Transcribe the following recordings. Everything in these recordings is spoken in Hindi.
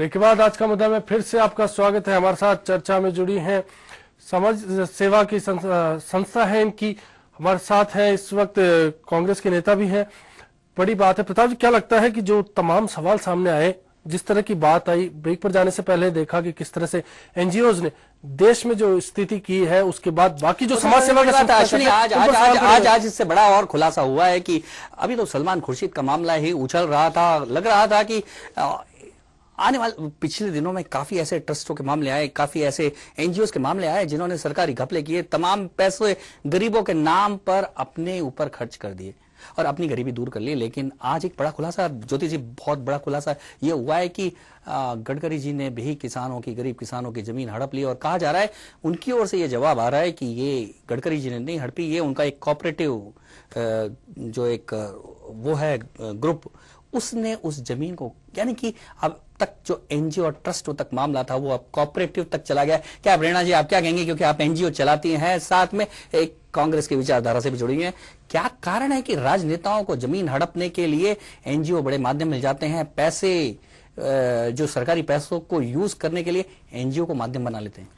ब्रेक के बाद आज का मुद्दा में फिर से आपका स्वागत है। हमारे साथ चर्चा में जुड़ी हैं समाज सेवा की संस्था है इनकी, हमारे साथ है इस वक्त कांग्रेस के नेता भी हैं। बड़ी बात है प्रताप जी, क्या लगता है कि जो तमाम सवाल सामने आए, जिस तरह की बात आई, ब्रेक पर जाने से पहले देखा कि किस तरह से एनजीओज ने देश में जो स्थिति की है, उसके बाद बाकी जो समाज सेवा की आज इससे बड़ा और खुलासा हुआ है कि अभी तो सलमान खुर्शीद का मामला ही उछल रहा था। लग रहा था कि आने वाले पिछले दिनों में काफी ऐसे ट्रस्टों के मामले आए, काफी ऐसे एनजीओ के मामले आए जिन्होंने सरकारी घपले किए, तमाम पैसे गरीबों के नाम पर अपने ऊपर खर्च कर दिए और अपनी गरीबी दूर कर ली। लेकिन आज एक बड़ा खुलासा, ज्योति जी, बहुत बड़ा खुलासा ये हुआ है कि गडकरी जी ने भी किसानों की, गरीब किसानों की जमीन हड़प ली और कहा जा रहा है, उनकी ओर से ये जवाब आ रहा है कि ये गडकरी जी ने नहीं हड़पी, ये उनका एक कोऑपरेटिव जो एक वो है ग्रुप, उसने उस जमीन को, यानी कि अब तक जो एनजीओ और ट्रस्टों तक मामला था वो अब कोऑपरेटिव तक चला गया। क्या प्रेरणा जी, आप क्या कहेंगे, क्योंकि आप एनजीओ चलाती हैं, साथ में एक कांग्रेस की विचारधारा से भी जुड़ी हैं, क्या कारण है कि राजनेताओं को जमीन हड़पने के लिए एनजीओ बड़े माध्यम मिल जाते हैं, पैसे जो सरकारी पैसों को यूज करने के लिए एनजीओ को माध्यम बना लेते हैं?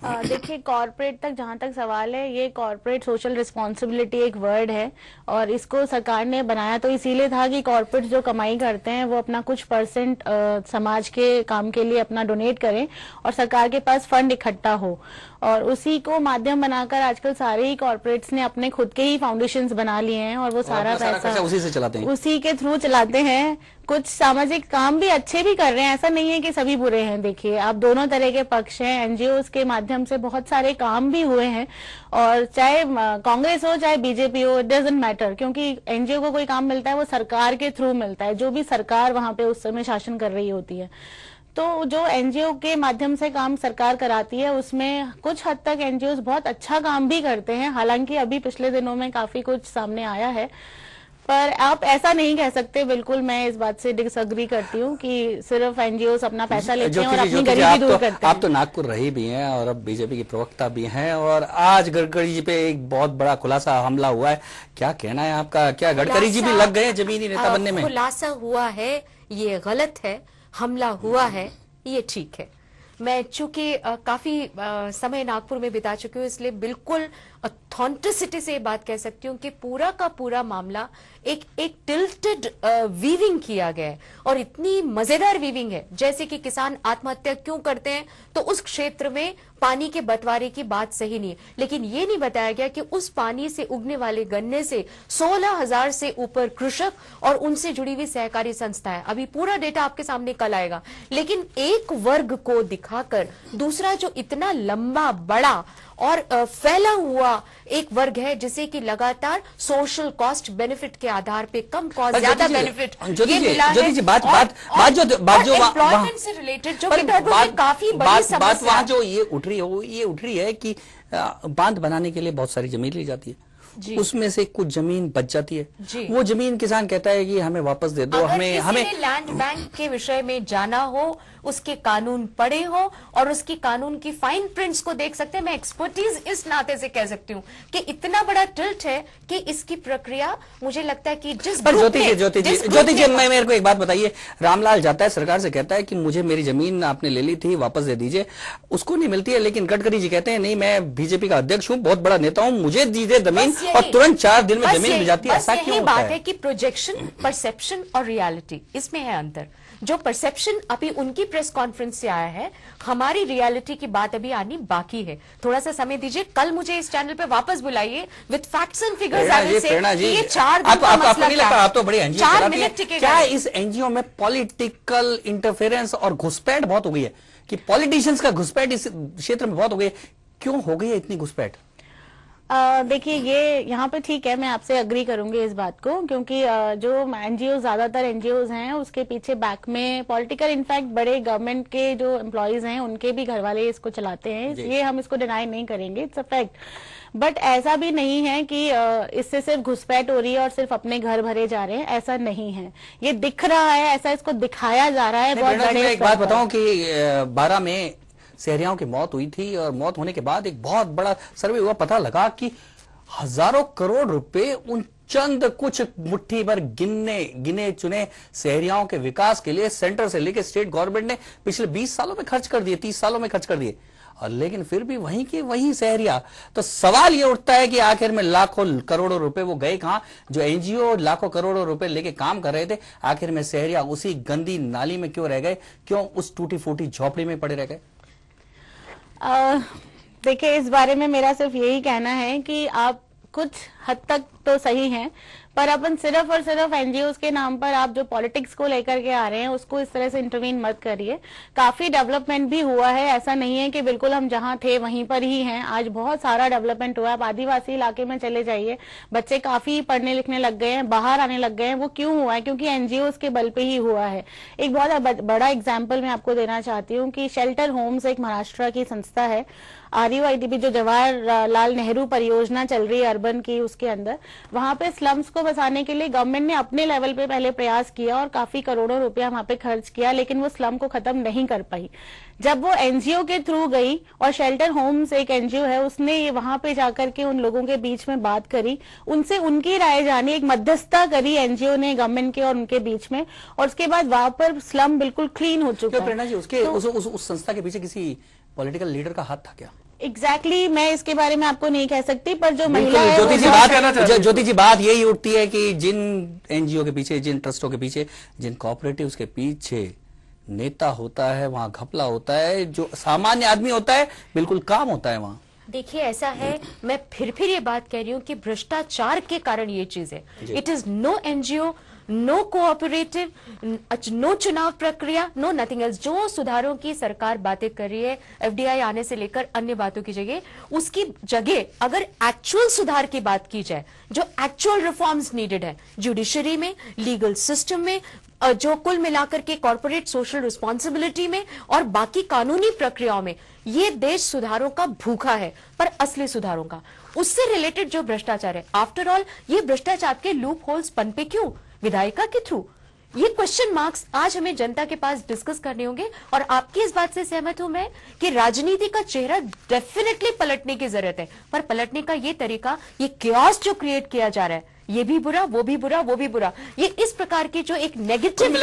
देखिए, कॉर्पोरेट तक जहां तक सवाल है, ये कॉर्पोरेट सोशल रिस्पॉन्सिबिलिटी एक वर्ड है और इसको सरकार ने बनाया तो इसीलिए था कि कॉर्पोरेट जो कमाई करते हैं वो अपना कुछ परसेंट समाज के काम के लिए अपना डोनेट करें और सरकार के पास फंड इकट्ठा हो, और उसी को माध्यम बनाकर आजकल सारे ही कॉर्पोरेट्स ने अपने खुद के ही फाउंडेशंस बना लिए हैं और वो सारा पैसा उसी से चलाते हैं, उसी के थ्रू चलाते हैं। कुछ सामाजिक काम भी अच्छे भी कर रहे हैं, ऐसा नहीं है कि सभी बुरे हैं। देखिए, आप दोनों तरह के पक्ष हैं, एनजीओ के माध्यम से बहुत सारे काम भी हुए हैं और चाहे कांग्रेस हो चाहे बीजेपी हो, इट डजंट मैटर, क्योंकि एनजीओ को कोई काम मिलता है वो सरकार के थ्रू मिलता है, जो भी सरकार वहां पे उस समय शासन कर रही होती है। तो जो एनजीओ के माध्यम से काम सरकार कराती है उसमें कुछ हद तक एनजीओ बहुत अच्छा काम भी करते हैं, हालांकि अभी पिछले दिनों में काफी कुछ सामने आया है, पर आप ऐसा नहीं कह सकते। बिल्कुल मैं इस बात से डिसएग्री करती हूँ कि सिर्फ एनजीओ अपना पैसा लेते हैं और अपनी गरीबी दूर करते हैं। आप तो नागपुर रही भी हैं और अब बीजेपी की प्रवक्ता भी हैं और आज गडकरी जी पे एक बहुत बड़ा खुलासा हमला हुआ है, क्या कहना है आपका? क्या गडकरी जी भी लग गए जमीनी नेता बनने में? खुलासा हुआ है ये गलत है, हमला हुआ है ये ठीक है। मैं चूंकि काफी समय नागपुर में बिता चुकी हूँ, इसलिए बिल्कुल ऑथेंटिसिटी से बात कह सकती हूँ कि पूरा का पूरा मामला एक टिल्टेड वीविंग किया गया है और इतनी मजेदार वीविंग है जैसे कि किसान आत्महत्या क्यों करते हैं तो उस क्षेत्र में पानी के बंटवारे की बात सही नहीं है, लेकिन ये नहीं बताया गया कि उस पानी से उगने वाले गन्ने से 16,000 से ऊपर कृषक और उनसे जुड़ी हुई सहकारी संस्थाएं, अभी पूरा डेटा आपके सामने कल आएगा, लेकिन एक वर्ग को दिखाकर दूसरा जो इतना लंबा बड़ा और फैला हुआ एक वर्ग है जिसे कि लगातार सोशल कॉस्ट बेनिफिट के आधार पे कम कॉस्ट ज्यादा बेनिफिट ये मिला है। जो एम्प्लॉयमेंट से रिलेटेड जो काफी बड़ी समस्या वहां जो ये उठ रही है कि बांध बनाने के लिए बहुत सारी जमीन ली जाती है, उसमें से कुछ जमीन बच जाती है, वो जमीन किसान कहता है कि हमें वापस दे दो। हमें लैंड बैंक के विषय में जाना हो, उसके कानून पढ़े हो और उसकी कानून की फाइन प्रिंट्स को देख सकते हैं। मैं एक्सपर्टीज इस नाते से कह सकती हूँ कि इतना बड़ा टिल्ट है कि इसकी प्रक्रिया मुझे लगता है कि जिस ज्योति जी मेरे को एक बात बताइए, रामलाल जाता है सरकार से कहता है कि मुझे मेरी जमीन आपने ले ली थी वापस दे दीजिए, उसको नहीं मिलती है, लेकिन गडकरी जी कहते हैं नहीं मैं बीजेपी का अध्यक्ष हूँ, बहुत बड़ा नेता हूँ, मुझे दीजिए जमीन, और तुरंत 4 दिन में जमीन मिल जाती है। ऐसा क्यों होता बात है कि प्रोजेक्शन, परसेप्शन और रियलिटी, इसमें है अंतर। जो परसेप्शन अभी उनकी प्रेस कॉन्फ्रेंस से आया है, हमारी रियलिटी की बात अभी आनी बाकी है। थोड़ा सा समय दीजिए, कल मुझे इस चैनल पे वापस बुलाइए विद फैक्ट्स एंड फिगर्स। ये 4 दिन का मसला क्या है? आप तो बड़ी एनजीओ चलाती हैं, क्या इस एनजीओ में पॉलिटिकल इंटरफेरेंस और घुसपैठ बहुत हो गई है कि पॉलिटिशियंस का घुसपैठ इस क्षेत्र में बहुत हो गई है? क्यों हो गई है इतनी घुसपैठ? देखिए, ये यहाँ पे ठीक है, मैं आपसे अग्री करूंगी इस बात को, क्योंकि जो एनजीओ, ज्यादातर एनजीओ हैं उसके पीछे बैक में पॉलिटिकल, इनफैक्ट बड़े गवर्नमेंट के जो एम्प्लॉयज हैं उनके भी घर वाले इसको चलाते हैं, ये हम इसको डिनाई नहीं करेंगे, इट्स अ फैक्ट। बट ऐसा भी नहीं है कि इससे सिर्फ घुसपैठ हो रही है और सिर्फ अपने घर भरे जा रहे हैं, ऐसा नहीं है। ये दिख रहा है, ऐसा इसको दिखाया जा रहा है बहुत बड़े। एक बात बताऊं कि 12 में शहरियों की मौत हुई थी और मौत होने के बाद एक बहुत बड़ा सर्वे हुआ, पता लगा कि हजारों करोड़ रुपए उन चंद कुछ मुट्ठी भर गिने चुने शहरियों के विकास के लिए सेंटर से लेकर स्टेट गवर्नमेंट ने पिछले 20 सालों में खर्च कर दिए, 30 सालों में खर्च कर दिए, और लेकिन फिर भी वहीं के वहीं शहरिया। तो सवाल ये उठता है कि आखिर में लाखों करोड़ों रुपए वो गए कहां? जो एनजीओ लाखों करोड़ों रुपए लेके काम कर रहे थे, आखिर में शहरिया उसी गंदी नाली में क्यों रह गए? क्यों उस टूटी फूटी झोपड़ी में पड़े रह गए? देखिए, इस बारे में मेरा सिर्फ यही कहना है कि आप कुछ हद तक तो सही हैं, पर अपन सिर्फ और सिर्फ एनजीओज के नाम पर आप जो पॉलिटिक्स को लेकर के आ रहे हैं उसको इस तरह से इंटरवीन मत करिए। काफी डेवलपमेंट भी हुआ है, ऐसा नहीं है कि बिल्कुल हम जहां थे वहीं पर ही हैं। आज बहुत सारा डेवलपमेंट हुआ है। आप आदिवासी इलाके में चले जाइए, बच्चे काफी पढ़ने लिखने लग गए हैं, बाहर आने लग गए हैं। वो क्यों हुआ है? क्योंकि एनजीओज के बल पे ही हुआ है। एक बहुत बड़ा एग्जाम्पल मैं आपको देना चाहती हूँ कि शेल्टर होम्स एक महाराष्ट्र की संस्था है, RUIDP जो जवाहरलाल नेहरू परियोजना चल रही है अर्बन की, उसके अंदर वहां पे स्लम्स को बसाने के लिए गवर्नमेंट ने अपने लेवल पे पहले प्रयास किया और काफी करोड़ों रुपया वहां पे खर्च किया, लेकिन वो स्लम को खत्म नहीं कर पाई। जब वो एनजीओ के थ्रू गई और शेल्टर होम्स एक एनजीओ है, उसने ये वहां पे जाकर के उन लोगों के बीच में बात करी, उनसे उनकी राय जानी, एक मध्यस्थता करी एनजीओ ने गवर्नमेंट के और उनके बीच में, और उसके बाद वहां पर स्लम बिल्कुल क्लीन हो चुका है। प्रेरणा जी, उसके उस संस्था के पीछे किसी पॉलिटिकल लीडर का हाथ था क्या? एग्जैक्टली मैं इसके बारे में आपको नहीं कह सकती, पर जो महिला है ज्योति जी बात यही उठती है कि जिन एनजीओ के पीछे, जिन ट्रस्टों के पीछे, जिन कोऑपरेटिव्स के पीछे नेता होता है, वहां घपला होता है, जो सामान्य आदमी होता है बिल्कुल काम होता है वहां। देखिए, ऐसा है, मैं फिर ये बात कह रही हूं कि भ्रष्टाचार के कारण ये चीज है। It is no NGO, no cooperative, no चुनाव प्रक्रिया, नो नथिंग एल्स। जो सुधारों की सरकार बातें कर रही है, एफडीआई आने से लेकर अन्य बातों की जगह, उसकी जगह अगर एक्चुअल सुधार की बात की जाए, जो एक्चुअल रिफॉर्म्स नीडेड है जुडिशरी में, लीगल सिस्टम में, जो कुल मिलाकर के कॉर्पोरेट सोशल रिस्पॉन्सिबिलिटी में और बाकी कानूनी प्रक्रियाओं में, ये देश सुधारों का भूखा है, पर असली सुधारों का। उससे रिलेटेड जो भ्रष्टाचार है, आफ्टर ऑल ये भ्रष्टाचार के लूप होल्स पनपे क्यों? विधायिका के थ्रू। ये क्वेश्चन मार्क्स आज हमें जनता के पास डिस्कस करने होंगे, और आपकी इस बात से सहमत हूं मैं कि राजनीति का चेहरा डेफिनेटली पलटने की जरूरत है, पर पलटने का ये तरीका, ये क्योस जो क्रिएट किया जा रहा है, ये भी बुरा, वो भी बुरा, वो भी बुरा, ये इस प्रकार की जो एक नेगेटिव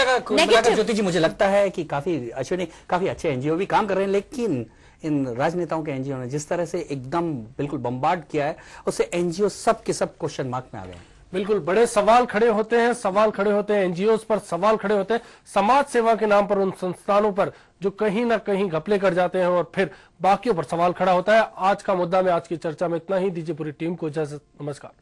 ज्योति जी, मुझे लगता है कि काफी अच्छे एनजीओ भी काम कर रहे हैं, लेकिन इन राजनेताओं के एनजीओ ने जिस तरह से एकदम बिल्कुल बम्बार्ड किया है, उससे एनजीओ सब के सब क्वेश्चन मार्क में आ गए। बिल्कुल बड़े सवाल खड़े होते हैं, एनजीओज पर सवाल खड़े होते हैं, समाज सेवा के नाम पर उन संस्थानों पर जो कहीं ना कहीं घपले कर जाते हैं, और फिर बाकियों पर सवाल खड़ा होता है। आज का मुद्दा में, आज की चर्चा में इतना ही। दीजिए पूरी टीम को इजाजत। नमस्कार।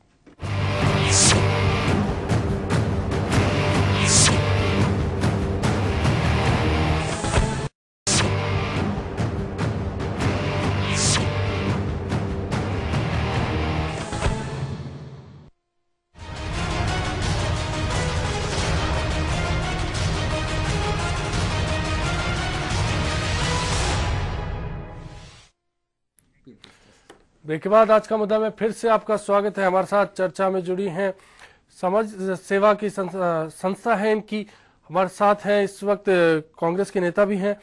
ब्रेक के बाद आज का मुद्दा में फिर से आपका स्वागत है। हमारे साथ चर्चा में जुड़ी हैं समाज सेवा की संस्था है इनकी, हमारे साथ हैं इस वक्त कांग्रेस के नेता भी हैं।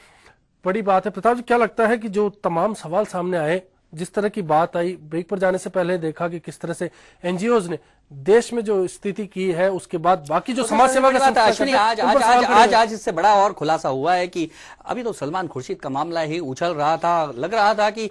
बड़ी बात है प्रताप जी, क्या लगता है कि जो तमाम सवाल सामने आए, जिस तरह की बात आई, ब्रेक पर जाने से पहले देखा कि किस तरह से एनजीओज ने देश में जो स्थिति की है, उसके बाद बाकी जो समाज सेवा का आज इससे बड़ा और खुलासा हुआ है कि अभी तो सलमान खुर्शीद का मामला ही उछल रहा था। लग रहा था कि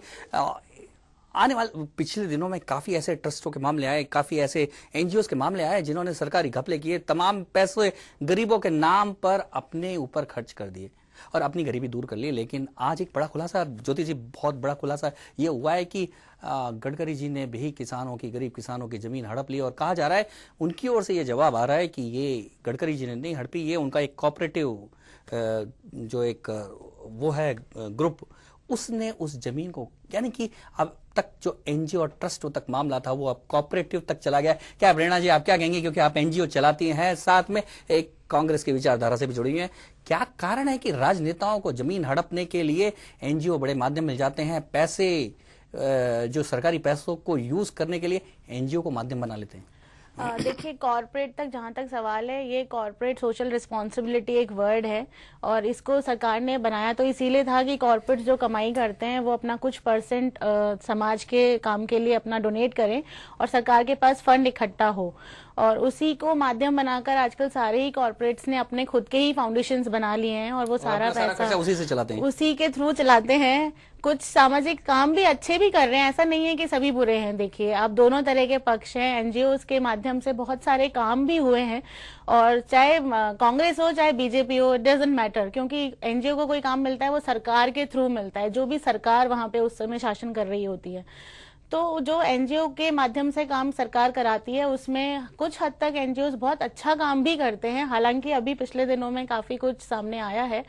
आने वाले पिछले दिनों में काफी ऐसे ट्रस्टों के मामले आए, काफी ऐसे एनजीओज के मामले आए जिन्होंने सरकारी घपले किए, तमाम पैसे गरीबों के नाम पर अपने ऊपर खर्च कर दिए और अपनी गरीबी दूर कर ली। लेकिन आज एक बड़ा खुलासा, ज्योति जी, बहुत बड़ा खुलासा ये हुआ है कि गडकरी जी ने भी किसानों की, गरीब किसानों की जमीन हड़प ली, और कहा जा रहा है, उनकी ओर से ये जवाब आ रहा है कि ये गडकरी जी ने नहीं हड़पी, ये उनका एक कोऑपरेटिव जो एक वो है ग्रुप, उसने उस जमीन को, यानी कि अब तक जो एनजीओ और ट्रस्टों तक मामला था वो अब कोऑपरेटिव तक चला गया। क्या प्रेरणा जी, आप क्या कहेंगे, क्योंकि आप एनजीओ चलाती हैं, साथ में एक कांग्रेस की विचारधारा से भी जुड़ी हुई हैं, क्या कारण है कि राजनेताओं को जमीन हड़पने के लिए एनजीओ बड़े माध्यम मिल जाते हैं, पैसे जो सरकारी पैसों को यूज करने के लिए एनजीओ को माध्यम बना लेते हैं? देखिए, कॉर्पोरेट तक जहां तक सवाल है, ये कॉर्पोरेट सोशल रिस्पॉन्सिबिलिटी एक वर्ड है और इसको सरकार ने बनाया तो इसीलिए था कि कॉर्पोरेट जो कमाई करते हैं वो अपना कुछ परसेंट समाज के काम के लिए अपना डोनेट करें और सरकार के पास फंड इकट्ठा हो, और उसी को माध्यम बनाकर आजकल सारे ही कॉर्पोरेट्स ने अपने खुद के ही फाउंडेशंस बना लिए हैं और वो सारा पैसा उसी से चलाते हैं, उसी के थ्रू चलाते हैं। कुछ सामाजिक काम भी अच्छे भी कर रहे हैं, ऐसा नहीं है कि सभी बुरे हैं। देखिए, आप दोनों तरह के पक्ष हैं, एनजीओ के माध्यम से बहुत सारे काम भी हुए हैं और चाहे कांग्रेस हो चाहे बीजेपी हो, इट डजंट मैटर, क्योंकि एनजीओ को कोई काम मिलता है वो सरकार के थ्रू मिलता है, जो भी सरकार वहां पे उस समय शासन कर रही होती है। तो जो एनजीओ के माध्यम से काम सरकार कराती है उसमें कुछ हद तक एनजीओ बहुत अच्छा काम भी करते हैं, हालांकि अभी पिछले दिनों में काफी कुछ सामने आया है,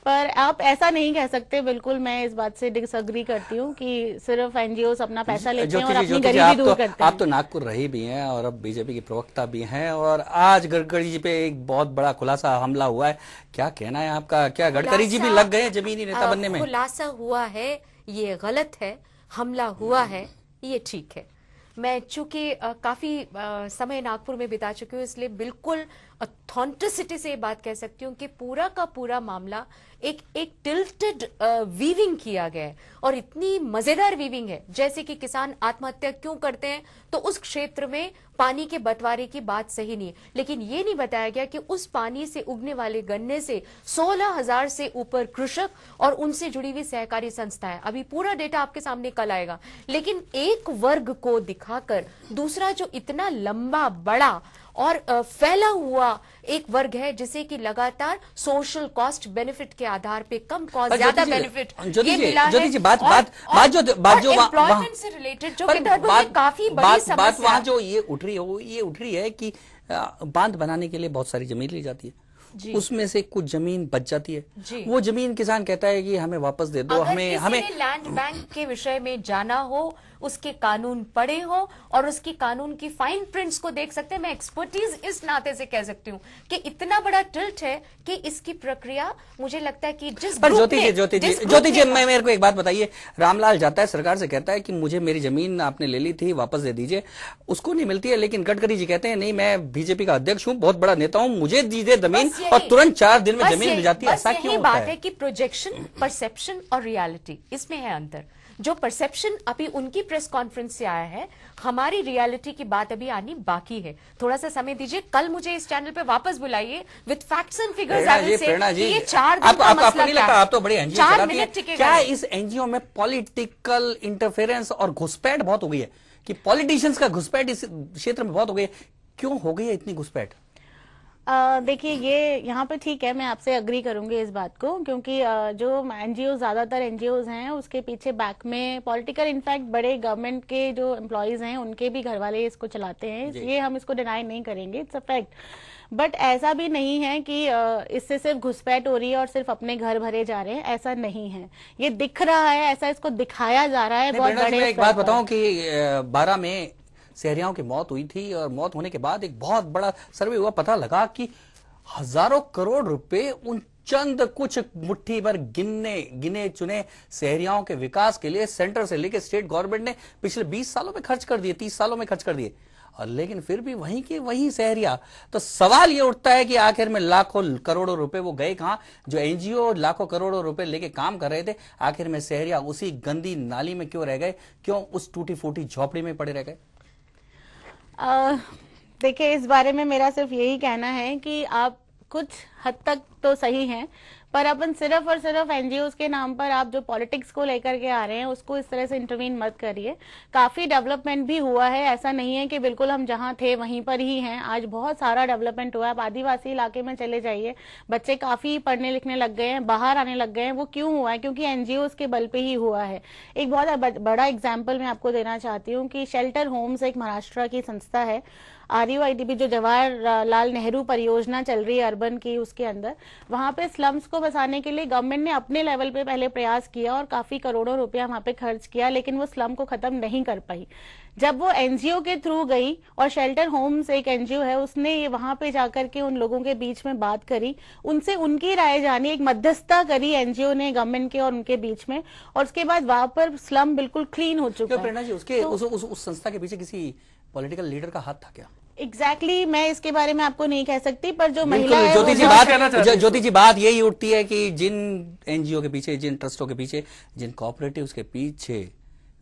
पर आप ऐसा नहीं कह सकते। बिल्कुल मैं इस बात से डिसएग्री करती हूँ कि सिर्फ एनजीओ अपना पैसा लेते हैं और अपनी गरीबी दूर करते हैं। आप तो नागपुर रही भी हैं और अब बीजेपी की प्रवक्ता भी हैं और आज गडकरी जी पे एक बहुत बड़ा खुलासा हमला हुआ है, क्या कहना है आपका? क्या गडकरी जी भी लग गए जमीनी नेता बनने में? खुलासा हुआ है ये गलत है, हमला हुआ है ये ठीक है। मैं चूंकि काफी समय नागपुर में बिता चुकी हूँ, इसलिए बिल्कुल ऑथेंटिसिटी से ये बात कह सकती हूँ कि पूरा का पूरा मामला एक टिल्टेड वीविंग किया गया है और इतनी मजेदार वीविंग है जैसे कि किसान आत्महत्या क्यों करते हैं तो उस क्षेत्र में पानी के बंटवारे की बात सही नहीं है, लेकिन ये नहीं बताया गया कि उस पानी से उगने वाले गन्ने से 16,000 से ऊपर कृषक और उनसे जुड़ी हुई सहकारी संस्थाएं, अभी पूरा डेटा आपके सामने कल आएगा, लेकिन एक वर्ग को दिखाकर दूसरा जो इतना लंबा बड़ा और फैला हुआ एक वर्ग है जिसे कि लगातार सोशल कॉस्ट बेनिफिट के आधार पे कम कॉस्ट ज्यादा बेनिफिट ये मिला है। जो एम्प्लॉयमेंट से रिलेटेड जो काफी बड़ी समस्या वहां जो ये उठ रही है कि बांध बनाने के लिए बहुत सारी जमीन ली जाती है, उसमें से कुछ जमीन बच जाती है, वो जमीन किसान कहता है कि हमें वापस दे दो। हमें लैंड बैंक के विषय में जाना हो, उसके कानून पढ़े हो और उसकी कानून की फाइन प्रिंट्स को देख सकते हैं। मैं एक्सपर्टीज इस नाते से कह सकती हूँ कि इतना बड़ा टिल्ट है कि इसकी प्रक्रिया मुझे लगता है कि जिस पर ज्योति जी मेरे को एक बात बताइए, रामलाल जाता है सरकार से कहता है कि मुझे मेरी जमीन आपने ले ली थी वापस दे दीजिए, उसको नहीं मिलती है, लेकिन गडकरी जी कहते हैं नहीं मैं बीजेपी का अध्यक्ष हूँ, बहुत बड़ा नेता हूँ, मुझे दीजिए जमीन और तुरंत 4 दिन में जमीन मिल जाती है। ऐसा क्यों होता है? बात है कि प्रोजेक्शन, परसेप्शन और रियलिटी, इसमें है अंतर। जो परसेप्शन अभी उनकी प्रेस कॉन्फ्रेंस से आया है, हमारी रियलिटी की बात अभी आनी बाकी है। थोड़ा सा समय दीजिए, कल मुझे इस चैनल पे वापस बुलाइए विद फैक्ट्स एंड फिगर्स। ये 4 दिन का मसला क्या है? आप तो बड़े एनजीओ चलाती हैं, क्या इस एनजीओ में पॉलिटिकल इंटरफेरेंस और घुसपैठ बहुत हो गई है कि पॉलिटिशियंस का घुसपैठ इस क्षेत्र में बहुत हो गई है? क्यों हो गई है इतनी घुसपैठ? देखिए, ये यहाँ पे ठीक है, मैं आपसे अग्री करूंगी इस बात को, क्योंकि जो एनजीओ ज्यादातर एनजीओज हैं उसके पीछे बैक में पॉलिटिकल, इनफैक्ट बड़े गवर्नमेंट के जो एम्प्लॉयज हैं उनके भी घर वाले इसको चलाते हैं, ये हम इसको डिनाई नहीं करेंगे, इट्स अ फैक्ट। बट ऐसा भी नहीं है कि इससे सिर्फ घुसपैठ हो रही है और सिर्फ अपने घर भरे जा रहे हैं, ऐसा नहीं है। ये दिख रहा है, ऐसा इसको दिखाया जा रहा है बहुत बड़े। एक बात बताऊं कि 12 में सहरियाओं की मौत हुई थी और मौत होने के बाद एक बहुत बड़ा सर्वे हुआ, पता लगा कि हजारों करोड़ रुपए उन चंद कुछ मुट्ठी भर गिने चुने सहरियाओं के विकास के लिए सेंटर से लेकर स्टेट गवर्नमेंट ने पिछले 20 सालों में खर्च कर दिए, 30 सालों में खर्च कर दिए, और लेकिन फिर भी वहीं के वहीं सहरिया। तो सवाल ये उठता है कि आखिर में लाखों करोड़ों रुपए वो गए कहां? जो एनजीओ लाखों करोड़ों रुपए लेके काम कर रहे थे, आखिर में सहरिया उसी गंदी नाली में क्यों रह गए? क्यों उस टूटी फूटी झोपड़ी में पड़े रह गए? देखिए, इस बारे में मेरा सिर्फ यही कहना है कि आप कुछ हद तक तो सही हैं, पर अपन सिर्फ और सिर्फ एनजीओ के नाम पर आप जो पॉलिटिक्स को लेकर के आ रहे हैं उसको इस तरह से इंटरवीन मत करिए। काफी डेवलपमेंट भी हुआ है, ऐसा नहीं है कि बिल्कुल हम जहां थे वहीं पर ही हैं, आज बहुत सारा डेवलपमेंट हुआ है। आप आदिवासी इलाके में चले जाइए, बच्चे काफी पढ़ने लिखने लग गए हैं, बाहर आने लग गए हैं। वो क्यों हुआ है? क्योंकि एनजीओ के बल पे ही हुआ है। एक बहुत बड़ा एग्जाम्पल मैं आपको देना चाहती हूँ कि शेल्टर होम्स एक महाराष्ट्र की संस्था है, RUIDP जो जवाहरलाल नेहरू परियोजना चल रही है अर्बन की, उसके अंदर वहां पे स्लम्स को बसाने के लिए गवर्नमेंट ने अपने लेवल पे पहले प्रयास किया और काफी करोड़ों रुपया वहां पे खर्च किया, लेकिन वो स्लम को खत्म नहीं कर पाई। जब वो एनजीओ के थ्रू गई और शेल्टर होम्स एक एनजीओ है, उसने ये वहां पे जाकर के उन लोगों के बीच में बात करी, उनसे उनकी राय जानी, एक मध्यस्थता करी एनजीओ ने गवर्नमेंट के और उनके बीच में, और उसके बाद वहां पर स्लम बिल्कुल क्लीन हो चुका है। प्रेरणा जी, उसके उस संस्था के पीछे किसी पॉलिटिकल लीडर का हाथ था क्या? एग्जैक्टली मैं इसके बारे में आपको नहीं कह सकती, पर जो महिला है ज्योति जी वो- ज्योति जी बात यही उठती है कि जिन एनजीओ के पीछे, जिन ट्रस्टों के पीछे, जिन कोऑपरेटिव्स के पीछे